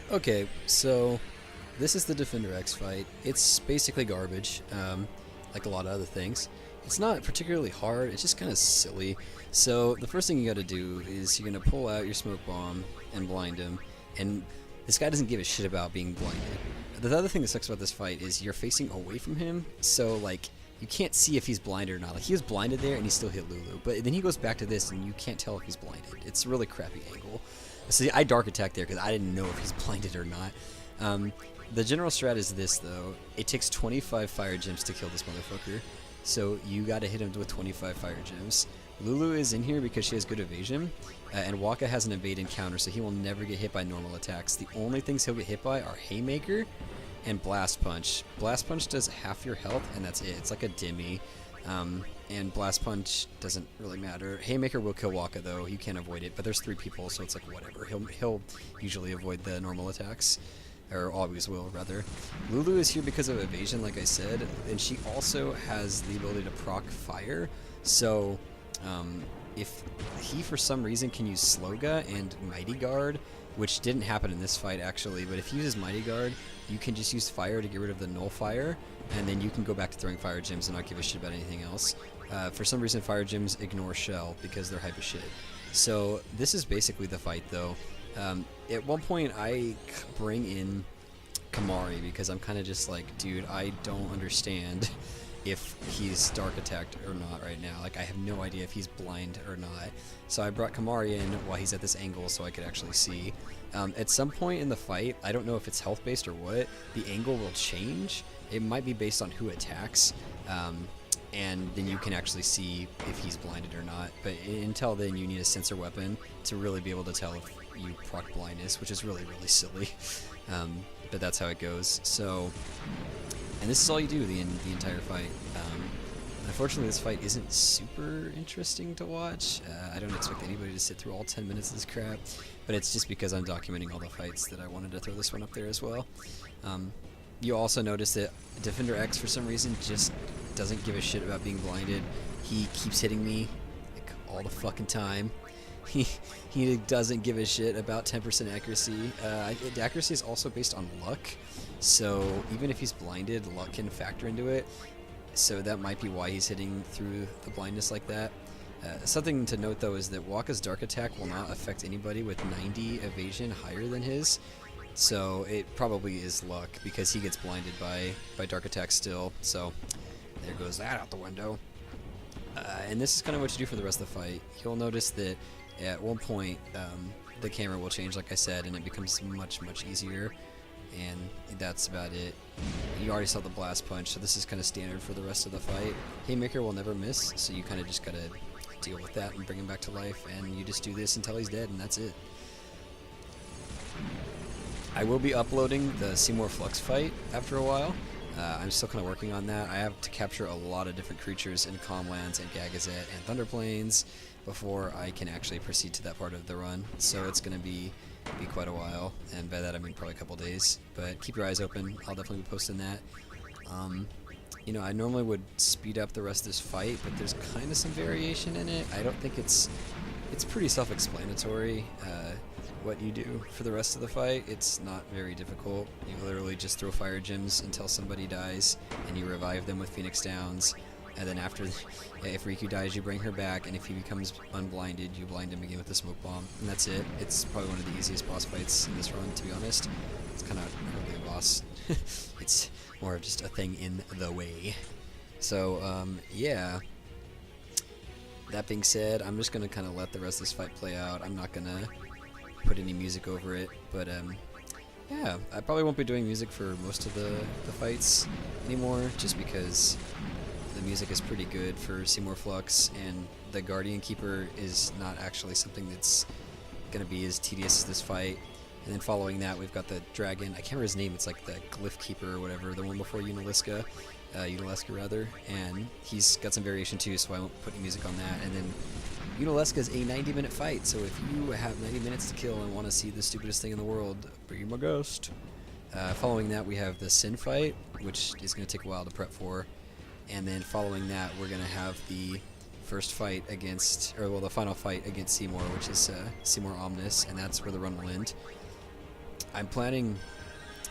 Okay, so this is the Defender X fight. It's basically garbage, like a lot of other things. It's not particularly hard, it's just kind of silly. So the first thing you gotta do is you're gonna pull out your smoke bomb and blind him, and this guy doesn't give a shit about being blinded. The other thing that sucks about this fight is you're facing away from him, so like you can't see if he's blinded or not. Like he was blinded there and he still hit Lulu, but then he goes back to this and you can't tell if he's blinded. It's a really crappy angle. See, I dark attack there because I didn't know if he's blinded or not. The general strat is this though. It takes 25 fire gems to kill this motherfucker. So you gotta hit him with 25 fire gems. Lulu is in here because she has good evasion, and Waka has an evade and counter, so he will never get hit by normal attacks. The only things he'll get hit by are Haymaker and Blast Punch. Blast Punch does half your health, and that's it. It's like a dimmy, and Blast Punch doesn't really matter. Haymaker will kill Waka though, you can't avoid it, but there's 3 people, so it's like whatever. He'll usually avoid the normal attacks. Or always will, rather. Lulu is here because of evasion, like I said, and she also has the ability to proc fire, so if he for some reason can use Sloga and Mighty Guard, which didn't happen in this fight actually, but if he uses Mighty Guard, you can just use fire to get rid of the null fire, and then you can go back to throwing fire gems and not give a shit about anything else. For some reason fire gems ignore shell because they're hype as shit. So this is basically the fight though. At one point I bring in Kamari because I'm kind of just like, dude, I don't understand if he's dark attacked or not right now. Like I have no idea if he's blind or not. So I brought Kamari in while he's at this angle so I could actually see. At some point in the fight, I don't know if it's health based or what, the angle will change. It might be based on who attacks. And then you can actually see if he's blinded or not. But until then, you need a sensor weapon to really be able to tell if you proc blindness, which is really, really silly. But that's how it goes. So, and this is all you do the entire fight. Unfortunately, this fight isn't super interesting to watch. I don't expect anybody to sit through all 10 minutes of this crap, but it's just because I'm documenting all the fights that I wanted to throw this one up there as well. You also notice that Defender X, for some reason, just doesn't give a shit about being blinded. He keeps hitting me like all the fucking time. He doesn't give a shit about 10% accuracy. Accuracy is also based on luck, so even if he's blinded, luck can factor into it. So that might be why he's hitting through the blindness like that. Something to note though is that Waka's dark attack will not affect anybody with 90 evasion higher than his. So it probably is luck because he gets blinded by dark attack still. So there goes that out the window. And this is kind of what you do for the rest of the fight. You'll notice that at one point the camera will change, like I said, and it becomes much, much easier. And that's about it. You already saw the blast punch, so this is kind of standard for the rest of the fight. Haymaker will never miss, so you kind of just gotta deal with that and bring him back to life, and you just do this until he's dead, and that's it. I will be uploading the Seymour Flux fight after a while. I'm still kind of working on that. I have to capture a lot of different creatures in Calmlands and Gagazet and Thunderplains before I can actually proceed to that part of the run. So it's going to be quite a while, and by that I mean probably a couple days. But keep your eyes open. I'll definitely be posting that. You know, I normally would speed up the rest of this fight, but there's kind of some variation in it. I don't think it's pretty self-explanatory. What you do for the rest of the fight, it's not very difficult. You literally just throw fire gems until somebody dies, and you revive them with Phoenix Downs, and then after, if Riku dies, you bring her back, and if he becomes unblinded, you blind him again with the smoke bomb, and that's it. It's probably one of the easiest boss fights in this run, to be honest. It's kind of not really a boss. It's more of just a thing in the way. So, yeah. That being said, I'm just going to kind of let the rest of this fight play out. I'm not going to put any music over it, but yeah, I probably won't be doing music for most of the fights anymore, just because the music is pretty good for Seymour Flux, and the Guardian Keeper is not actually something that's going to be as tedious as this fight. And then following that, we've got the dragon, I can't remember his name, it's like the Glyph Keeper or whatever, the one before Unalska rather, and he's got some variation too, so I won't put any music on that. And then Unalska is a 90-minute fight, so if you have 90 minutes to kill and want to see the stupidest thing in the world, be my guest. Following that, we have the Sin fight, which is going to take a while to prep for, and then following that, we're going to have the first fight against, or well, the final fight against Seymour, which is Seymour Omnis, and that's where the run will end. I'm planning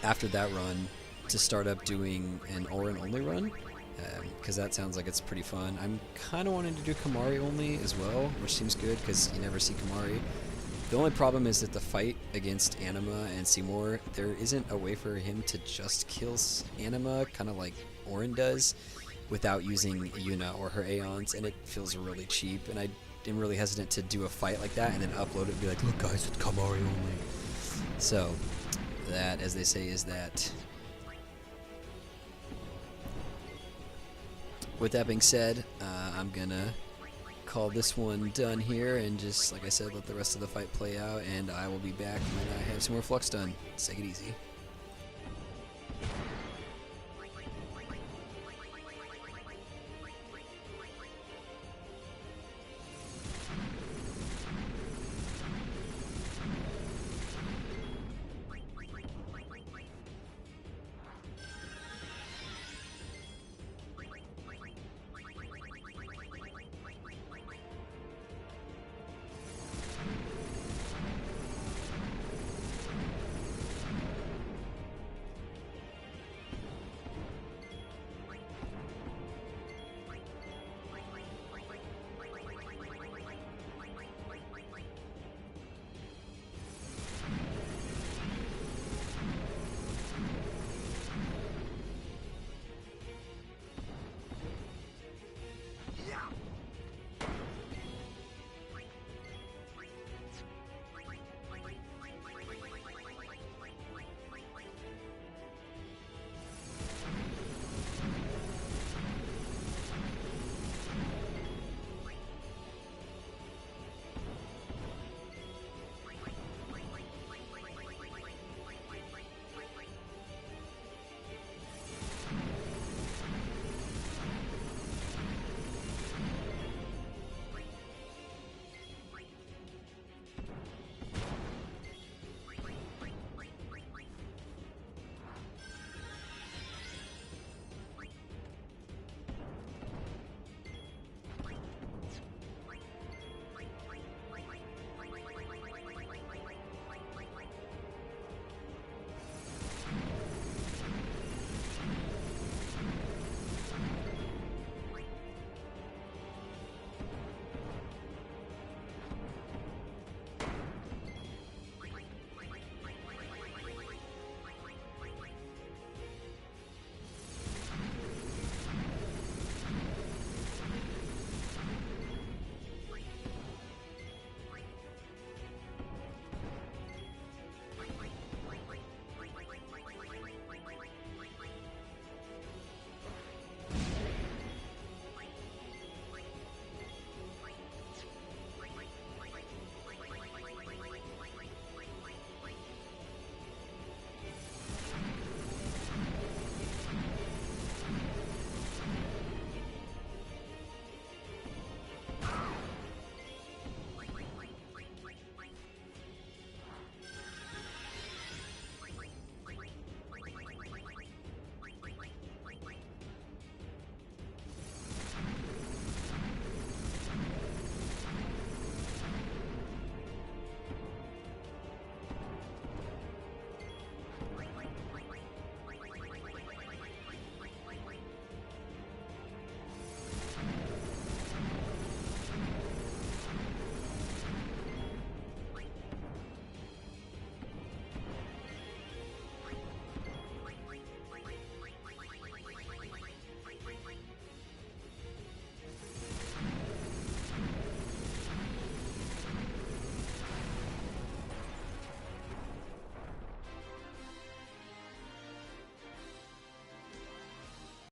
after that run to start up doing an Orin only run, because that sounds like it's pretty fun. I'm kind of wanting to do Kamari only as well, which seems good because you never see Kamari. The only problem is that the fight against Anima and Seymour, there isn't a way for him to just kill Anima, kind of like Orin does, without using Yuna or her Aeons, and it feels really cheap, and I am really hesitant to do a fight like that and then upload it and be like, look guys, it's Kamari only. So, that, as they say, is that. With that being said, I'm gonna call this one done here and just, like I said, let the rest of the fight play out, and I will be back when I have some more Flux done. Take it easy.